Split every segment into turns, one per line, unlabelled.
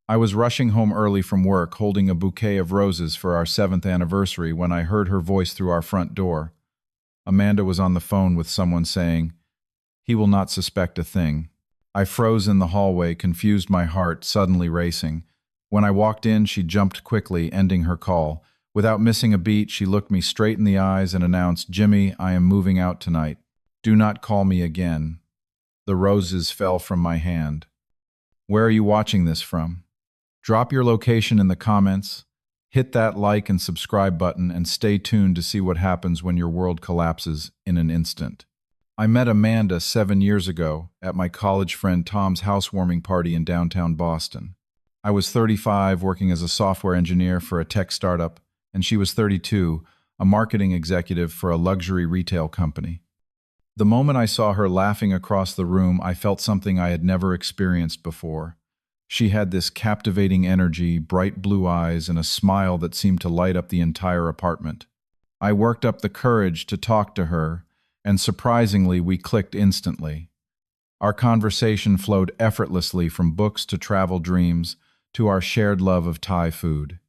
I was rushing home early from work, holding a bouquet of roses for our 7th anniversary when I heard her voice through our front door. Amanda was on the phone with someone saying, "He will not suspect a thing." I froze in the hallway, confused, my heart suddenly racing. When I walked in, she jumped quickly, ending her call. Without missing a beat, she looked me straight in the eyes and announced, "Jimmy, I am moving out tonight. Do not call me again." The roses fell from my hand. Where are you watching this from? Drop your location in the comments, hit that like and subscribe button, and stay tuned to see what happens when your world collapses in an instant. I met Amanda 7 years ago at my college friend Tom's housewarming party in downtown Boston. I was 35, working as a software engineer for a tech startup, and she was 32, a marketing executive for a luxury retail company. The moment I saw her laughing across the room, I felt something I had never experienced before. She had this captivating energy, bright blue eyes, and a smile that seemed to light up the entire apartment. I worked up the courage to talk to her, and surprisingly, we clicked instantly. Our conversation flowed effortlessly from books to travel dreams to our shared love of Thai food.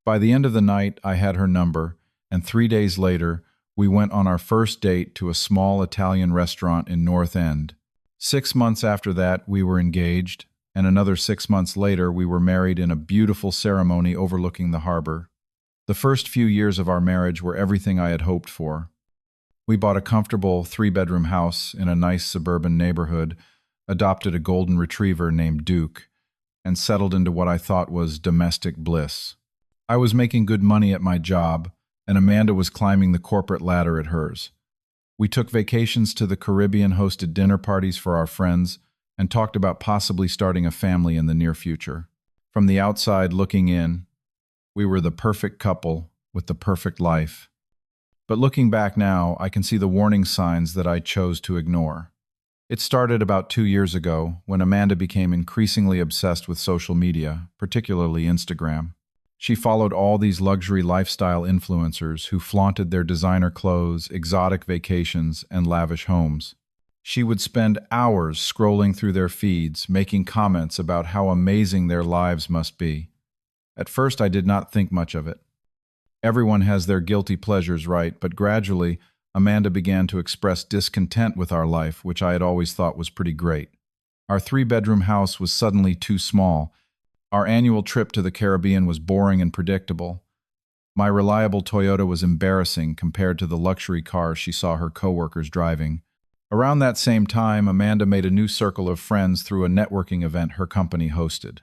By the end of the night, I had her number, and 3 days later, we went on our first date to a small Italian restaurant in North End. 6 months after that, we were engaged, and another 6 months later, we were married in a beautiful ceremony overlooking the harbor. The first few years of our marriage were everything I had hoped for. We bought a comfortable 3-bedroom house in a nice suburban neighborhood, adopted a golden retriever named Duke, and settled into what I thought was domestic bliss. I was making good money at my job, and Amanda was climbing the corporate ladder at hers. We took vacations to the Caribbean, hosted dinner parties for our friends, and talked about possibly starting a family in the near future. From the outside looking in, we were the perfect couple with the perfect life. But looking back now, I can see the warning signs that I chose to ignore. It started about 2 years ago when Amanda became increasingly obsessed with social media, particularly Instagram. She followed all these luxury lifestyle influencers who flaunted their designer clothes, exotic vacations, and lavish homes. She would spend hours scrolling through their feeds, making comments about how amazing their lives must be. At first, I did not think much of it. Everyone has their guilty pleasures, right? But gradually, Amanda began to express discontent with our life, which I had always thought was pretty great. Our 3-bedroom house was suddenly too small. Our annual trip to the Caribbean was boring and predictable. My reliable Toyota was embarrassing compared to the luxury cars she saw her coworkers driving. Around that same time, Amanda made a new circle of friends through a networking event her company hosted.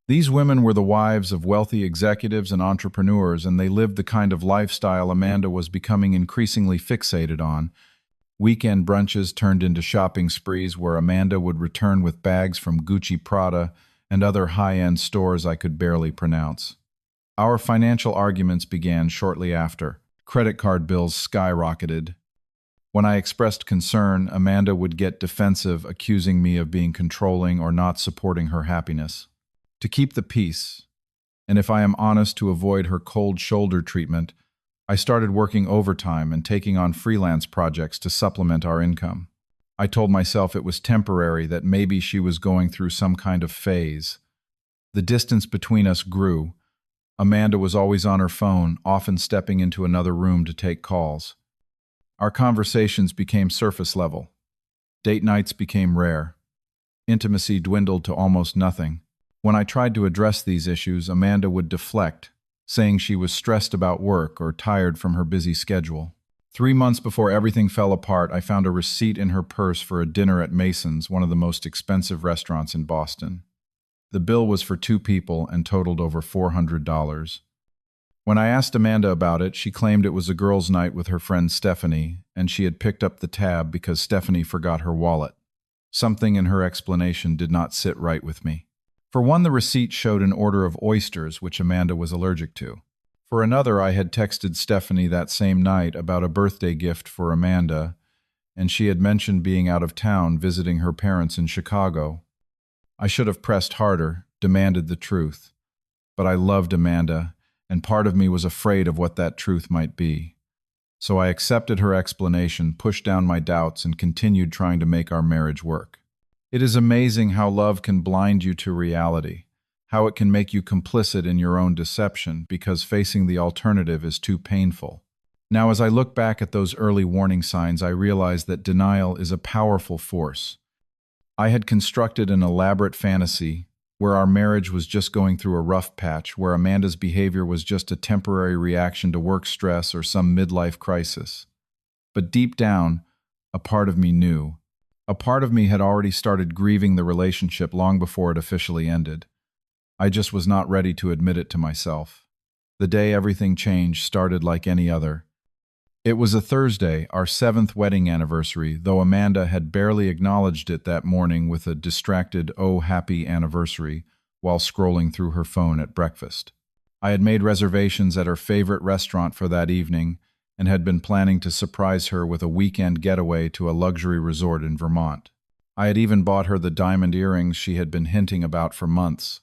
These women were the wives of wealthy executives and entrepreneurs, and they lived the kind of lifestyle Amanda was becoming increasingly fixated on. Weekend brunches turned into shopping sprees where Amanda would return with bags from Gucci, Prada, and other high-end stores I could barely pronounce. Our financial arguments began shortly after. Credit card bills skyrocketed. When I expressed concern, Amanda would get defensive, accusing me of being controlling or not supporting her happiness. To keep the peace, and if I am honest, to avoid her cold shoulder treatment, I started working overtime and taking on freelance projects to supplement our income. I told myself it was temporary, that maybe she was going through some kind of phase. The distance between us grew. Amanda was always on her phone, often stepping into another room to take calls. Our conversations became surface level. Date nights became rare. Intimacy dwindled to almost nothing. When I tried to address these issues, Amanda would deflect, saying she was stressed about work or tired from her busy schedule. 3 months before everything fell apart, I found a receipt in her purse for a dinner at Mason's, one of the most expensive restaurants in Boston. The bill was for 2 people and totaled over $400. When I asked Amanda about it, she claimed it was a girls' night with her friend Stephanie, and she had picked up the tab because Stephanie forgot her wallet. Something in her explanation did not sit right with me. For one, the receipt showed an order of oysters, which Amanda was allergic to. For another, I had texted Stephanie that same night about a birthday gift for Amanda, and she had mentioned being out of town visiting her parents in Chicago. I should have pressed harder, demanded the truth. But I loved Amanda, and part of me was afraid of what that truth might be. So I accepted her explanation, pushed down my doubts, and continued trying to make our marriage work. It is amazing how love can blind you to reality, how it can make you complicit in your own deception because facing the alternative is too painful. Now, as I look back at those early warning signs, I realize that denial is a powerful force. I had constructed an elaborate fantasy where our marriage was just going through a rough patch, where Amanda's behavior was just a temporary reaction to work stress or some midlife crisis. But deep down, a part of me knew. A part of me had already started grieving the relationship long before it officially ended. I just was not ready to admit it to myself. The day everything changed started like any other. It was a Thursday, our 7th wedding anniversary, though Amanda had barely acknowledged it that morning with a distracted "oh, happy anniversary" while scrolling through her phone at breakfast. I had made reservations at her favorite restaurant for that evening and had been planning to surprise her with a weekend getaway to a luxury resort in Vermont. I had even bought her the diamond earrings she had been hinting about for months.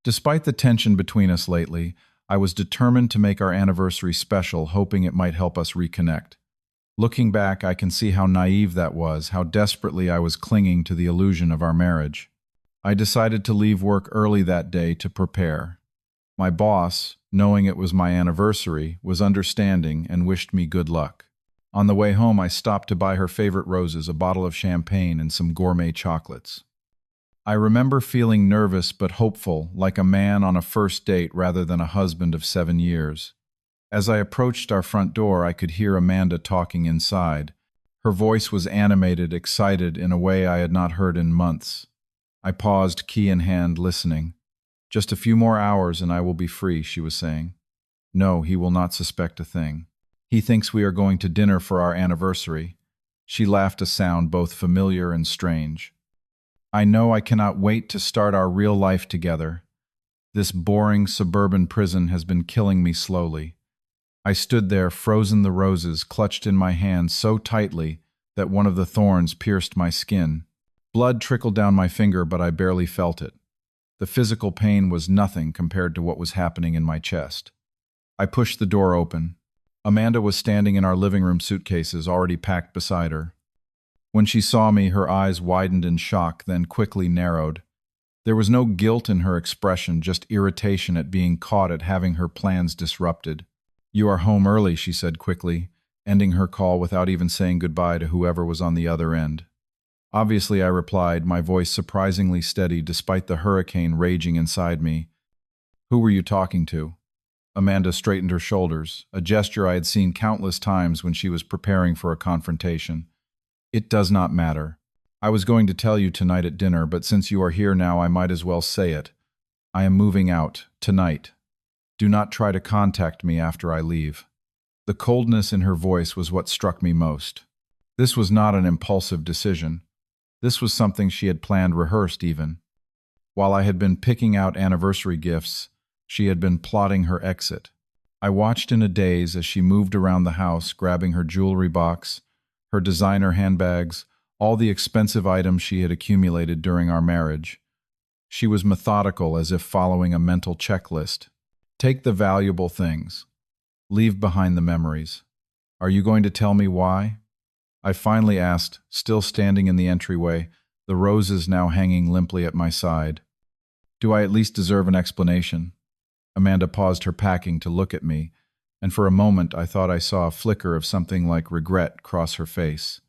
Despite the tension between us lately, I was determined to make our anniversary special, hoping it might help us reconnect. Looking back, I can see how naive that was, how desperately I was clinging to the illusion of our marriage. I decided to leave work early that day to prepare. My boss, knowing it was my anniversary, was understanding and wished me good luck. On the way home, I stopped to buy her favorite roses, a bottle of champagne, and some gourmet chocolates. I remember feeling nervous but hopeful, like a man on a first date rather than a husband of 7 years. As I approached our front door, I could hear Amanda talking inside. Her voice was animated, excited in a way I had not heard in months. I paused, key in hand, listening. "Just a few more hours and I will be free," she was saying. "No, he will not suspect a thing. He thinks we are going to dinner for our anniversary." She laughed, a sound both familiar and strange. "I know I cannot wait to start our real life together. This boring suburban prison has been killing me slowly." I stood there, frozen, the roses clutched in my hand so tightly that one of the thorns pierced my skin. Blood trickled down my finger, but I barely felt it. The physical pain was nothing compared to what was happening in my chest. I pushed the door open. Amanda was standing in our living room, suitcases already packed beside her. When she saw me, her eyes widened in shock, then quickly narrowed. There was no guilt in her expression, just irritation at being caught at having her plans disrupted. "You are home early," she said quickly, ending her call without even saying goodbye to whoever was on the other end. "Obviously," I replied, my voice surprisingly steady despite the hurricane raging inside me. "Who were you talking to?" Amanda straightened her shoulders, a gesture I had seen countless times when she was preparing for a confrontation. "It does not matter. I was going to tell you tonight at dinner, but since you are here now, I might as well say it. I am moving out, tonight. Do not try to contact me after I leave." The coldness in her voice was what struck me most. This was not an impulsive decision. This was something she had planned, rehearsed even. While I had been picking out anniversary gifts, she had been plotting her exit. I watched in a daze as she moved around the house, grabbing her jewelry box, her designer handbags, all the expensive items she had accumulated during our marriage. She was methodical, as if following a mental checklist. Take the valuable things. Leave behind the memories. "Are you going to tell me why?" I finally asked, still standing in the entryway, the roses now hanging limply at my side. "Do I at least deserve an explanation?" Amanda paused her packing to look at me, and for a moment I thought I saw a flicker of something like regret cross her face.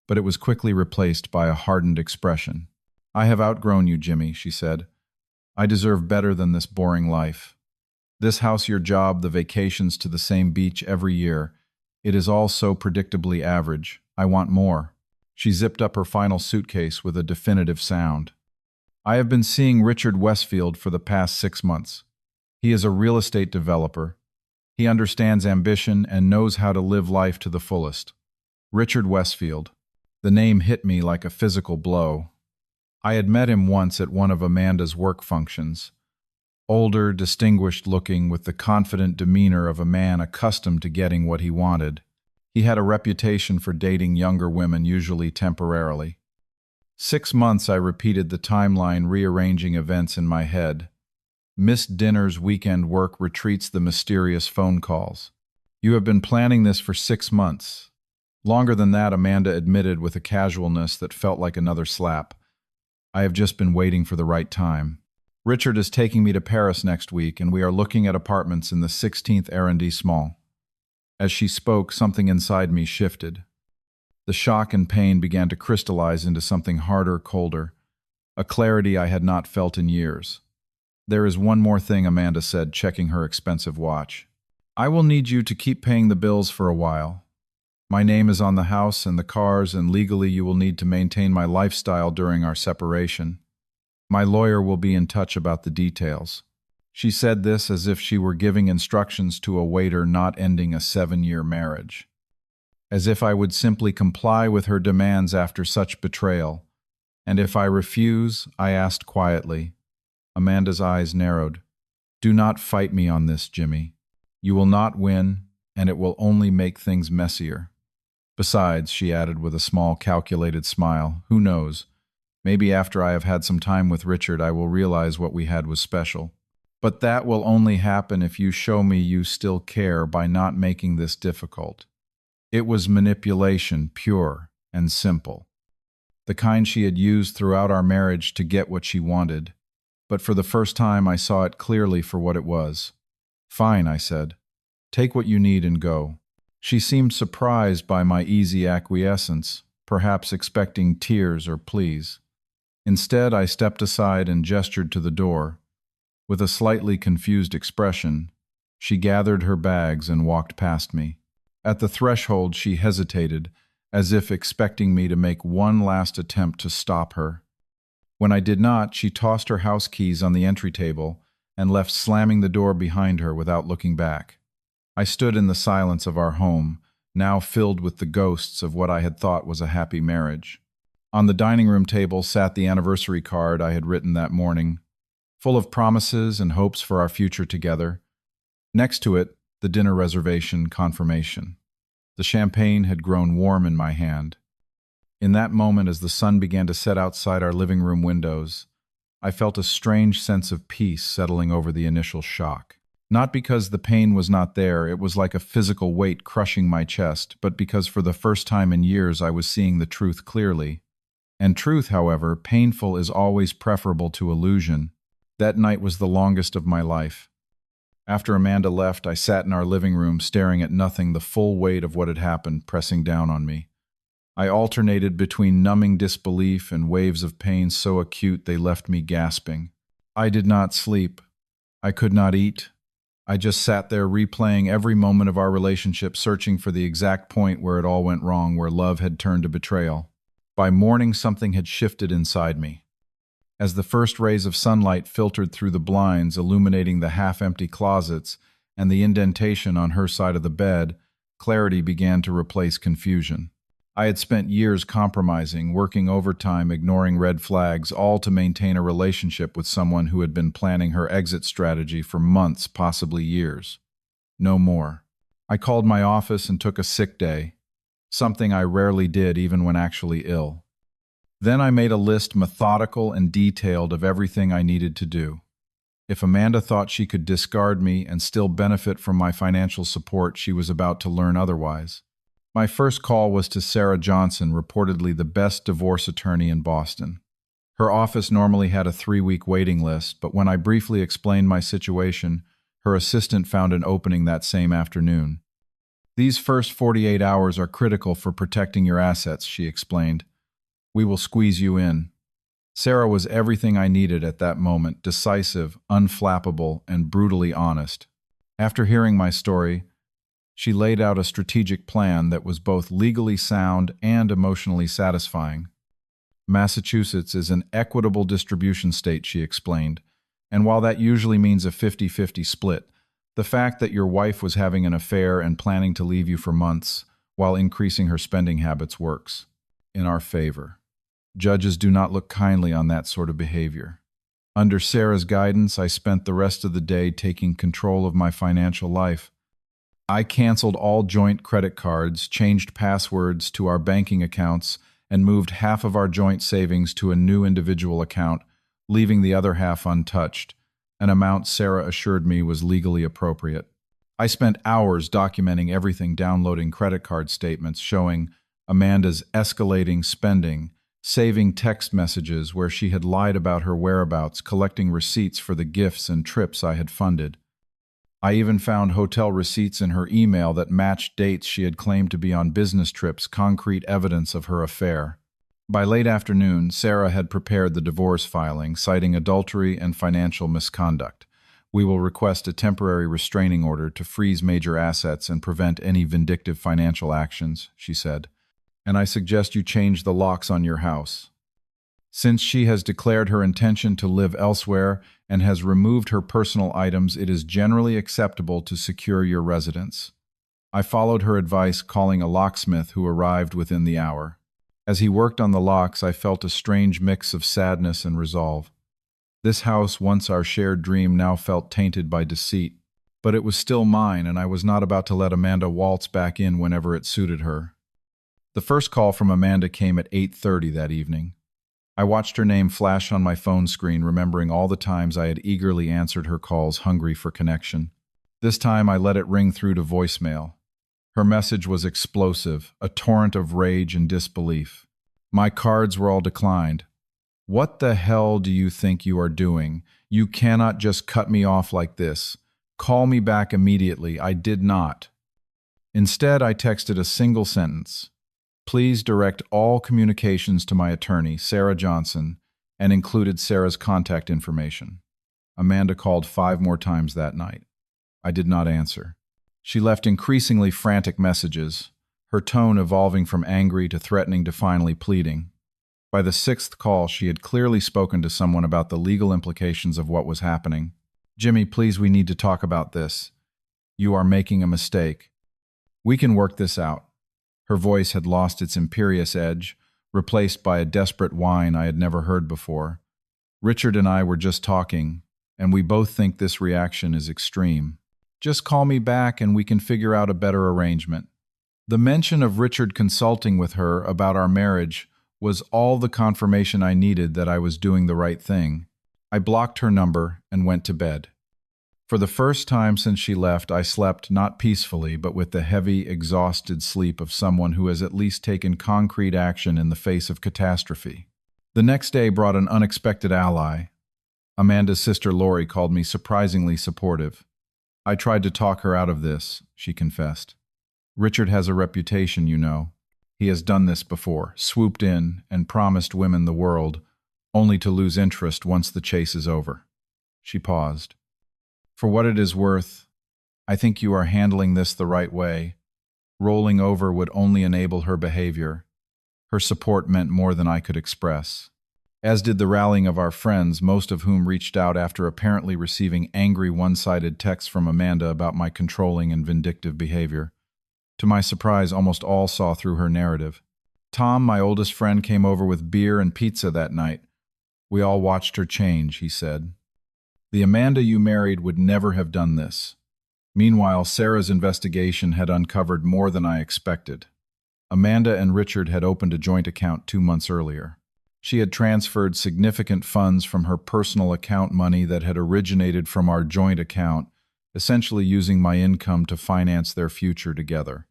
But it was quickly replaced by a hardened expression. "I have outgrown you, Jimmy," she said. "I deserve better than this boring life. This house, your job, the vacations to the same beach every year. It is all so predictably average. I want more." She zipped up her final suitcase with a definitive sound. "I have been seeing Richard Westfield for the past 6 months. He is a real estate developer. He understands ambition and knows how to live life to the fullest." Richard Westfield. The name hit me like a physical blow. I had met him once at one of Amanda's work functions. Older, distinguished-looking, with the confident demeanor of a man accustomed to getting what he wanted. He had a reputation for dating younger women, usually temporarily. 6 months, I repeated the timeline, rearranging events in my head. Missed dinners, weekend work, retreats, the mysterious phone calls. "You have been planning this for 6 months. Longer than that," Amanda admitted with a casualness that felt like another slap. "I have just been waiting for the right time." Richard is taking me to Paris next week, and we are looking at apartments in the 16th arrondissement. As she spoke, something inside me shifted. The shock and pain began to crystallize into something harder, colder, a clarity I had not felt in years. "There is one more thing," Amanda said, checking her expensive watch. "I will need you to keep paying the bills for a while. My name is on the house and the cars, and legally you will need to maintain my lifestyle during our separation. My lawyer will be in touch about the details." She said this as if she were giving instructions to a waiter not ending a 7-year marriage. As if I would simply comply with her demands after such betrayal. "And if I refuse?" I asked quietly. Amanda's eyes narrowed. "Do not fight me on this, Jimmy. You will not win, and it will only make things messier. Besides," she added with a small, calculated smile, "who knows? Maybe after I have had some time with Richard, I will realize what we had was special. But that will only happen if you show me you still care by not making this difficult." It was manipulation, pure and simple. The kind she had used throughout our marriage to get what she wanted. But for the first time, I saw it clearly for what it was. "Fine," I said. "Take what you need and go." She seemed surprised by my easy acquiescence, perhaps expecting tears or pleas. Instead, I stepped aside and gestured to the door. With a slightly confused expression, she gathered her bags and walked past me. At the threshold, she hesitated, as if expecting me to make one last attempt to stop her. When I did not, she tossed her house keys on the entry table and left, slamming the door behind her without looking back. I stood in the silence of our home, now filled with the ghosts of what I had thought was a happy marriage. On the dining room table sat the anniversary card I had written that morning, full of promises and hopes for our future together. Next to it, the dinner reservation confirmation. The champagne had grown warm in my hand. In that moment, as the sun began to set outside our living room windows, I felt a strange sense of peace settling over the initial shock. Not because the pain was not there, it was like a physical weight crushing my chest, but because for the first time in years I was seeing the truth clearly. And truth, however, painful, is always preferable to illusion. That night was the longest of my life. After Amanda left, I sat in our living room staring at nothing, the full weight of what had happened pressing down on me. I alternated between numbing disbelief and waves of pain so acute they left me gasping. I did not sleep. I could not eat. I just sat there replaying every moment of our relationship, searching for the exact point where it all went wrong, where love had turned to betrayal. By morning, something had shifted inside me. As the first rays of sunlight filtered through the blinds, illuminating the half-empty closets and the indentation on her side of the bed, clarity began to replace confusion. I had spent years compromising, working overtime, ignoring red flags, all to maintain a relationship with someone who had been planning her exit strategy for months, possibly years. No more. I called my office and took a sick day, something I rarely did even when actually ill. Then I made a list, methodical and detailed, of everything I needed to do. If Amanda thought she could discard me and still benefit from my financial support, she was about to learn otherwise. My first call was to Sarah Johnson, reportedly the best divorce attorney in Boston. Her office normally had a 3-week waiting list, but when I briefly explained my situation, her assistant found an opening that same afternoon. "These first 48 hours are critical for protecting your assets," she explained. "We will squeeze you in." Sarah was everything I needed at that moment, decisive, unflappable, and brutally honest. After hearing my story, she laid out a strategic plan that was both legally sound and emotionally satisfying. "Massachusetts is an equitable distribution state," she explained, "and while that usually means a 50-50 split, the fact that your wife was having an affair and planning to leave you for months while increasing her spending habits works in our favor. Judges do not look kindly on that sort of behavior." Under Sarah's guidance, I spent the rest of the day taking control of my financial life. I canceled all joint credit cards, changed passwords to our banking accounts, and moved half of our joint savings to a new individual account, leaving the other half untouched, an amount Sarah assured me was legally appropriate. I spent hours documenting everything, downloading credit card statements showing Amanda's escalating spending, saving text messages where she had lied about her whereabouts, collecting receipts for the gifts and trips I had funded. I even found hotel receipts in her email that matched dates she had claimed to be on business trips, concrete evidence of her affair. By late afternoon, Sarah had prepared the divorce filing, citing adultery and financial misconduct. We will request a temporary restraining order to freeze major assets and prevent any vindictive financial actions, she said. And I suggest you change the locks on your house. Since she has declared her intention to live elsewhere and has removed her personal items, it is generally acceptable to secure your residence. I followed her advice, calling a locksmith who arrived within the hour. As he worked on the locks, I felt a strange mix of sadness and resolve. This house, once our shared dream, now felt tainted by deceit. But it was still mine, and I was not about to let Amanda waltz back in whenever it suited her. The first call from Amanda came at 8:30 that evening. I watched her name flash on my phone screen, remembering all the times I had eagerly answered her calls, hungry for connection. This time I let it ring through to voicemail. Her message was explosive, a torrent of rage and disbelief. My cards were all declined. "What the hell do you think you are doing? You cannot just cut me off like this. Call me back immediately." I did not. Instead, I texted a single sentence. "Please direct all communications to my attorney, Sarah Johnson," and included Sarah's contact information. Amanda called 5 more times that night. I did not answer. She left increasingly frantic messages, her tone evolving from angry to threatening to finally pleading. By the 6th call, she had clearly spoken to someone about the legal implications of what was happening. "Jimmy, please, we need to talk about this. You are making a mistake. We can work this out." Her voice had lost its imperious edge, replaced by a desperate whine I had never heard before. "Richard and I were just talking, and we both think this reaction is extreme. Just call me back and we can figure out a better arrangement." The mention of Richard consulting with her about our marriage was all the confirmation I needed that I was doing the right thing. I blocked her number and went to bed. For the first time since she left, I slept not peacefully, but with the heavy, exhausted sleep of someone who has at least taken concrete action in the face of catastrophe. The next day brought an unexpected ally. Amanda's sister Lori called me surprisingly supportive. "I tried to talk her out of this," she confessed. "Richard has a reputation, you know. He has done this before, swooped in and promised women the world, only to lose interest once the chase is over." She paused. "For what it is worth, I think you are handling this the right way. Rolling over would only enable her behavior." Her support meant more than I could express. As did the rallying of our friends, most of whom reached out after apparently receiving angry one-sided texts from Amanda about my controlling and vindictive behavior. To my surprise, almost all saw through her narrative. Tom, my oldest friend, came over with beer and pizza that night. "We all watched her change," he said. "The Amanda you married would never have done this." Meanwhile, Sarah's investigation had uncovered more than I expected. Amanda and Richard had opened a joint account 2 months earlier. She had transferred significant funds from her personal account money that had originated from our joint account, essentially using my income to finance their future together.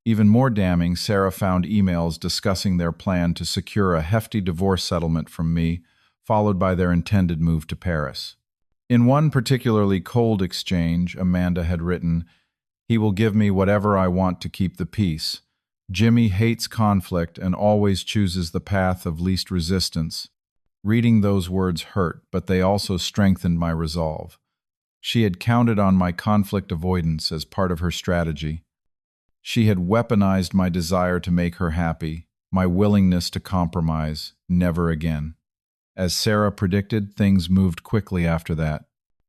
Even more damning, Sarah found emails discussing their plan to secure a hefty divorce settlement from me, followed by their intended move to Paris. In one particularly cold exchange, Amanda had written, "He will give me whatever I want to keep the peace. Jimmy hates conflict and always chooses the path of least resistance." Reading those words hurt, but they also strengthened my resolve. She had counted on my conflict avoidance as part of her strategy. She had weaponized my desire to make her happy, my willingness to compromise, never again. As Sarah predicted, things moved quickly after that.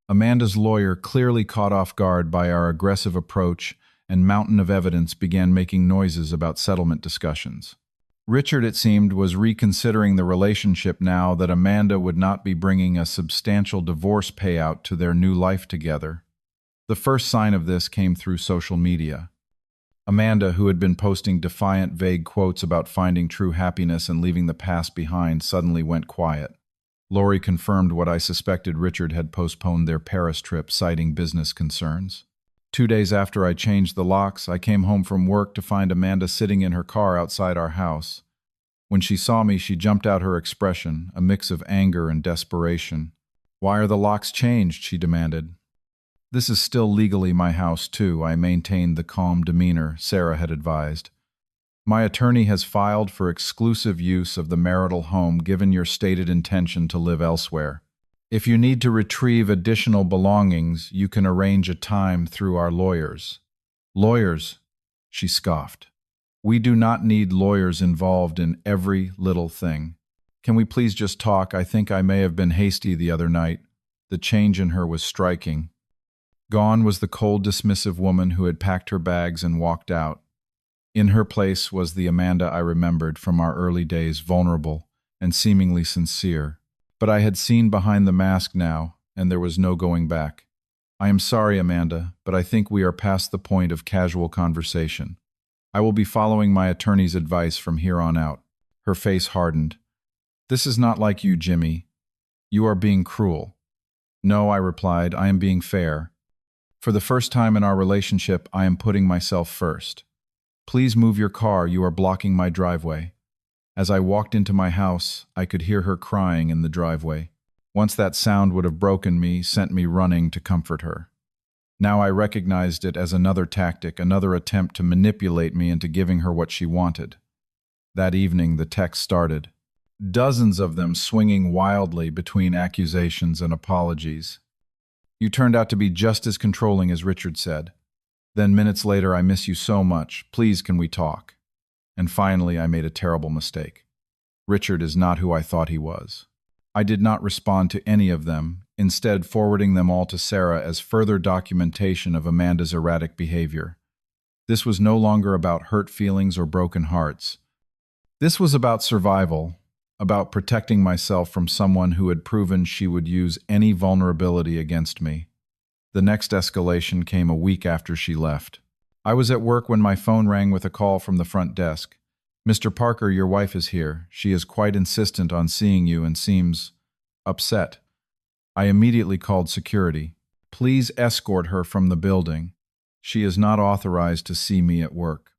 Amanda's lawyer, clearly caught off guard by our aggressive approach and mountain of evidence, began making noises about settlement discussions. Richard, it seemed, was reconsidering the relationship now that Amanda would not be bringing a substantial divorce payout to their new life together. The first sign of this came through social media. Amanda, who had been posting defiant, vague quotes about finding true happiness and leaving the past behind, suddenly went quiet. Lori confirmed what I suspected. Richard had postponed their Paris trip, citing business concerns. 2 days after I changed the locks, I came home from work to find Amanda sitting in her car outside our house. When she saw me, she jumped out, her expression, a mix of anger and desperation. "Why are the locks changed?" she demanded. "This is still legally my house, too," I maintained the calm demeanor Sarah had advised. "My attorney has filed for exclusive use of the marital home given your stated intention to live elsewhere. If you need to retrieve additional belongings, you can arrange a time through our lawyers." "Lawyers?" she scoffed. "We do not need lawyers involved in every little thing. Can we please just talk? I think I may have been hasty the other night." The change in her was striking. Gone was the cold, dismissive woman who had packed her bags and walked out. In her place was the Amanda I remembered from our early days, vulnerable and seemingly sincere. But I had seen behind the mask now, and there was no going back. "I am sorry, Amanda, but I think we are past the point of casual conversation. I will be following my attorney's advice from here on out." Her face hardened. "This is not like you, Jimmy. You are being cruel." "No," I replied, "I am being fair. For the first time in our relationship, I am putting myself first. Please move your car, you are blocking my driveway." As I walked into my house, I could hear her crying in the driveway. Once that sound would have broken me, sent me running to comfort her. Now I recognized it as another tactic, another attempt to manipulate me into giving her what she wanted. That evening, the texts started. Dozens of them swinging wildly between accusations and apologies. "You turned out to be just as controlling as Richard said." Then minutes later, "I miss you so much. Please, can we talk?" And finally, "I made a terrible mistake. Richard is not who I thought he was." I did not respond to any of them, instead forwarding them all to Sarah as further documentation of Amanda's erratic behavior. This was no longer about hurt feelings or broken hearts. This was about survival, about protecting myself from someone who had proven she would use any vulnerability against me. The next escalation came a week after she left. I was at work when my phone rang with a call from the front desk. "Mr. Parker, your wife is here. She is quite insistent on seeing you and seems upset." I immediately called security. "Please escort her from the building. She is not authorized to see me at work."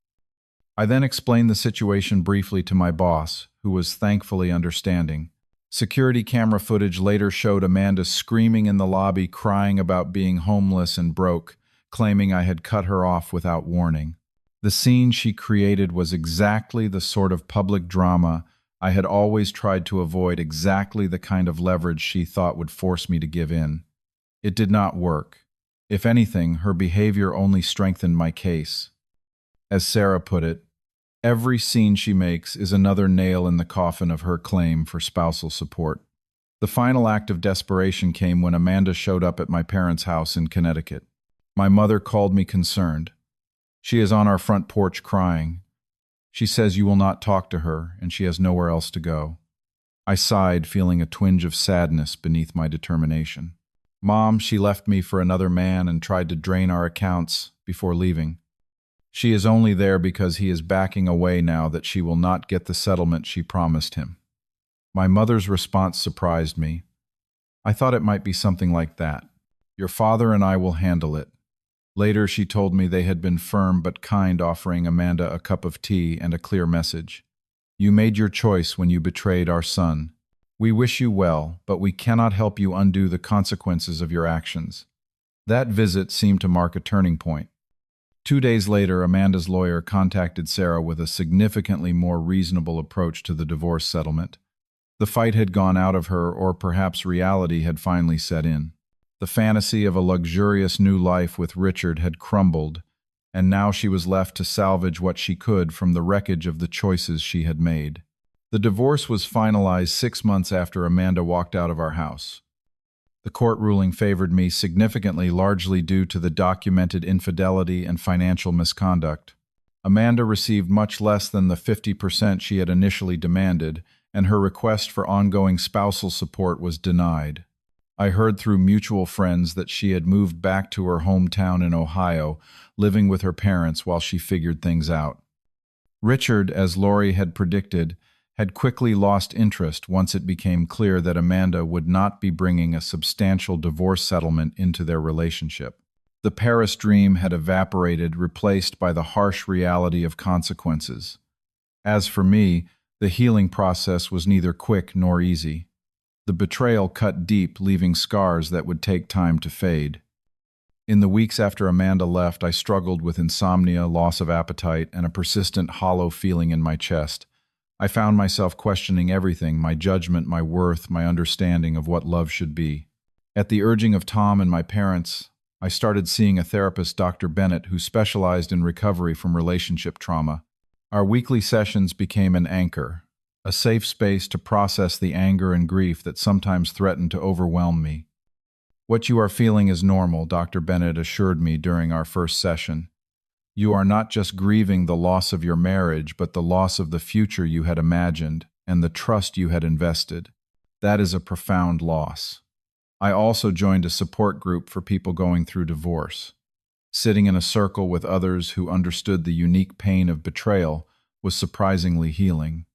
I then explained the situation briefly to my boss, who was thankfully understanding. Security camera footage later showed Amanda screaming in the lobby, crying about being homeless and broke, claiming I had cut her off without warning. The scene she created was exactly the sort of public drama I had always tried to avoid, exactly the kind of leverage she thought would force me to give in. It did not work. If anything, her behavior only strengthened my case. As Sarah put it, every scene she makes is another nail in the coffin of her claim for spousal support. The final act of desperation came when Amanda showed up at my parents' house in Connecticut. My mother called me concerned. "She is on our front porch crying. She says you will not talk to her, and she has nowhere else to go." I sighed, feeling a twinge of sadness beneath my determination. "Mom, she left me for another man and tried to drain our accounts before leaving. She is only there because he is backing away now that she will not get the settlement she promised him." My mother's response surprised me. I thought it might be something like that. "Your father and I will handle it." Later, she told me they had been firm but kind, offering Amanda a cup of tea and a clear message. "You made your choice when you betrayed our son. We wish you well, but we cannot help you undo the consequences of your actions." That visit seemed to mark a turning point. 2 days later, Amanda's lawyer contacted Sarah with a significantly more reasonable approach to the divorce settlement. The fight had gone out of her, or perhaps reality had finally set in. The fantasy of a luxurious new life with Richard had crumbled, and now she was left to salvage what she could from the wreckage of the choices she had made. The divorce was finalized 6 months after Amanda walked out of our house. The court ruling favored me significantly, largely due to the documented infidelity and financial misconduct. Amanda received much less than the 50% she had initially demanded, and her request for ongoing spousal support was denied. I heard through mutual friends that she had moved back to her hometown in Ohio, living with her parents while she figured things out. Richard, as Lori had predicted, had quickly lost interest once it became clear that Amanda would not be bringing a substantial divorce settlement into their relationship. The Paris dream had evaporated, replaced by the harsh reality of consequences. As for me, The healing process was neither quick nor easy. The betrayal cut deep, leaving scars that would take time to fade. In the weeks after Amanda left, I struggled with insomnia, loss of appetite, and a persistent hollow feeling in my chest. I found myself questioning everything: my judgment, my worth, my understanding of what love should be. At the urging of Tom and my parents, I started seeing a therapist, Dr. Bennett, who specialized in recovery from relationship trauma. Our weekly sessions became an anchor, a safe space to process the anger and grief that sometimes threatened to overwhelm me. "What you are feeling is normal," Dr. Bennett assured me during our first session. "You are not just grieving the loss of your marriage, but the loss of the future you had imagined and the trust you had invested. That is a profound loss." I also joined a support group for people going through divorce. Sitting in a circle with others who understood the unique pain of betrayal was surprisingly healing.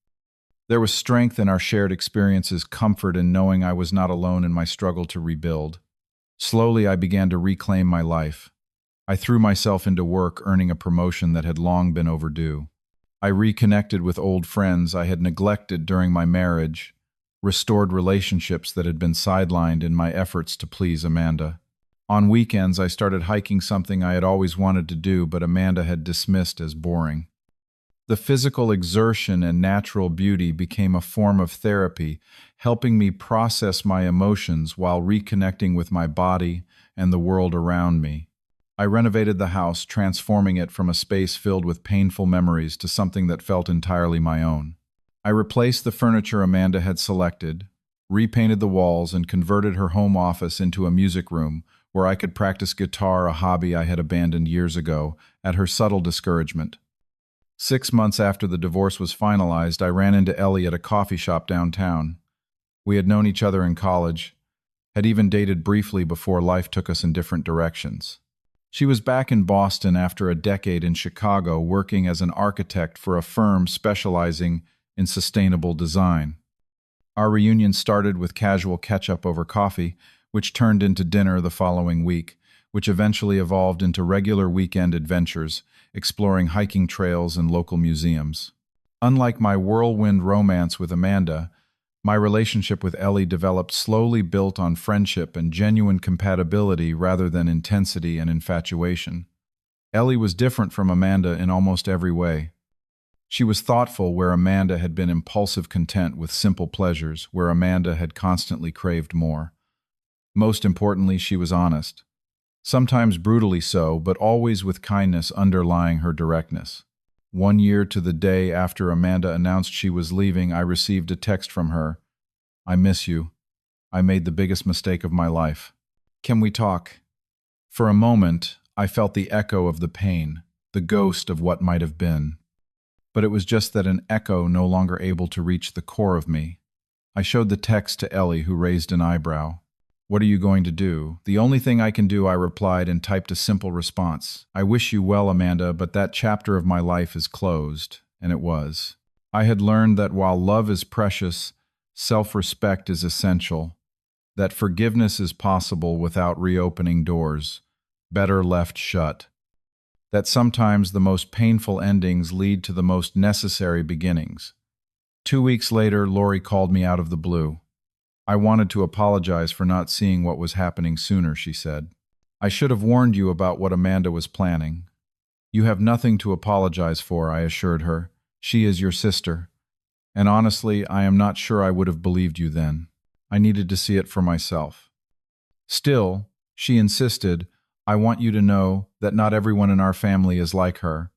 There was strength in our shared experiences, comfort in knowing I was not alone in my struggle to rebuild. Slowly, I began to reclaim my life. I threw myself into work, earning a promotion that had long been overdue. I reconnected with old friends I had neglected during my marriage, restored relationships that had been sidelined in my efforts to please Amanda. On weekends, I started hiking, something I had always wanted to do, but Amanda had dismissed as boring. The physical exertion and natural beauty became a form of therapy, helping me process my emotions while reconnecting with my body and the world around me. I renovated the house, transforming it from a space filled with painful memories to something that felt entirely my own. I replaced the furniture Amanda had selected, repainted the walls, and converted her home office into a music room where I could practice guitar, a hobby I had abandoned years ago, at her subtle discouragement. 6 months after the divorce was finalized, I ran into Ellie at a coffee shop downtown. We had known each other in college, had even dated briefly before life took us in different directions. She was back in Boston after a decade in Chicago, working as an architect for a firm specializing in sustainable design. Our reunion started with casual catch-up over coffee, which turned into dinner the following week, which eventually evolved into regular weekend adventures, exploring hiking trails and local museums. Unlike my whirlwind romance with Amanda, my relationship with Ellie developed slowly, built on friendship and genuine compatibility rather than intensity and infatuation. Ellie was different from Amanda in almost every way. She was thoughtful where Amanda had been impulsive, content with simple pleasures where Amanda had constantly craved more. Most importantly, she was honest. Sometimes brutally so, but always with kindness underlying her directness. 1 year to the day after Amanda announced she was leaving, I received a text from her. "I miss you. I made the biggest mistake of my life. Can we talk?" For a moment, I felt the echo of the pain, the ghost of what might have been. But it was just that, an echo no longer able to reach the core of me. I showed the text to Ellie, who raised an eyebrow. "What are you going to do?" "The only thing I can do," I replied, and typed a simple response. "I wish you well, Amanda, but that chapter of my life is closed." And it was. I had learned that while love is precious, self-respect is essential, that forgiveness is possible without reopening doors, better left shut, that sometimes the most painful endings lead to the most necessary beginnings. 2 weeks later, Lori called me out of the blue. "I wanted to apologize for not seeing what was happening sooner," she said. "I should have warned you about what Amanda was planning." "You have nothing to apologize for," I assured her. "She is your sister. And honestly, I am not sure I would have believed you then. I needed to see it for myself." Still, she insisted, "I want you to know that not everyone in our family is like her.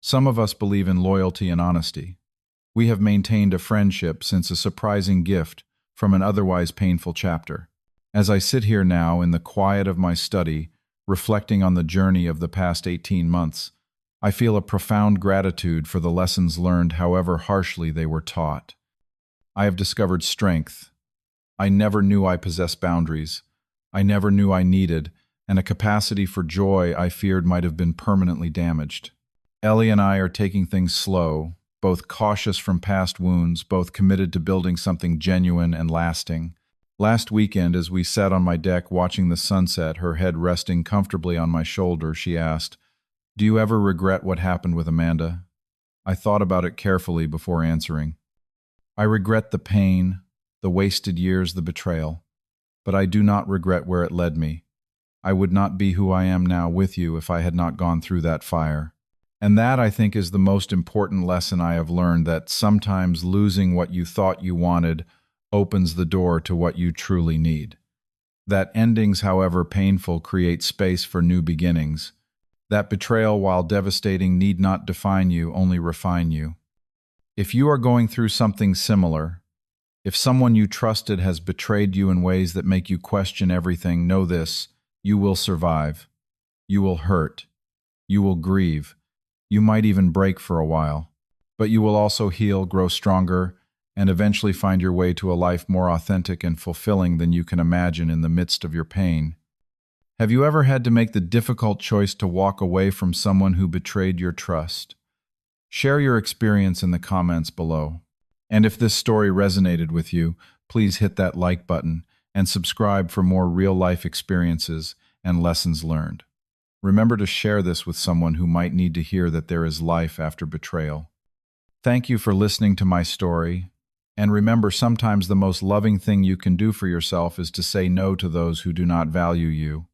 Some of us believe in loyalty and honesty. We have maintained a friendship since a surprising gift from an otherwise painful chapter. As I sit here now in the quiet of my study, reflecting on the journey of the past 18 months, I feel a profound gratitude for the lessons learned, however harshly they were taught. I have discovered strength. I never knew I possessed boundaries. I never knew I needed, and a capacity for joy I feared might have been permanently damaged. Ellie and I are taking things slow, both cautious from past wounds, both committed to building something genuine and lasting. Last weekend, as we sat on my deck watching the sunset, her head resting comfortably on my shoulder, she asked, "Do you ever regret what happened with Amanda?" I thought about it carefully before answering. I regret the pain, the wasted years, the betrayal, but I do not regret where it led me. I would not be who I am now with you if I had not gone through that fire. And that, I think, is the most important lesson I have learned, that sometimes losing what you thought you wanted opens the door to what you truly need. That endings, however painful, create space for new beginnings. That betrayal, while devastating, need not define you, only refine you. If you are going through something similar, if someone you trusted has betrayed you in ways that make you question everything, know this: you will survive. You will hurt. You will grieve. You might even break for a while. But you will also heal, grow stronger, and eventually find your way to a life more authentic and fulfilling than you can imagine in the midst of your pain. Have you ever had to make the difficult choice to walk away from someone who betrayed your trust? Share your experience in the comments below. And if this story resonated with you, please hit that like button and subscribe for more real-life experiences and lessons learned. Remember to share this with someone who might need to hear that there is life after betrayal. Thank you for listening to my story. And remember, sometimes the most loving thing you can do for yourself is to say no to those who do not value you.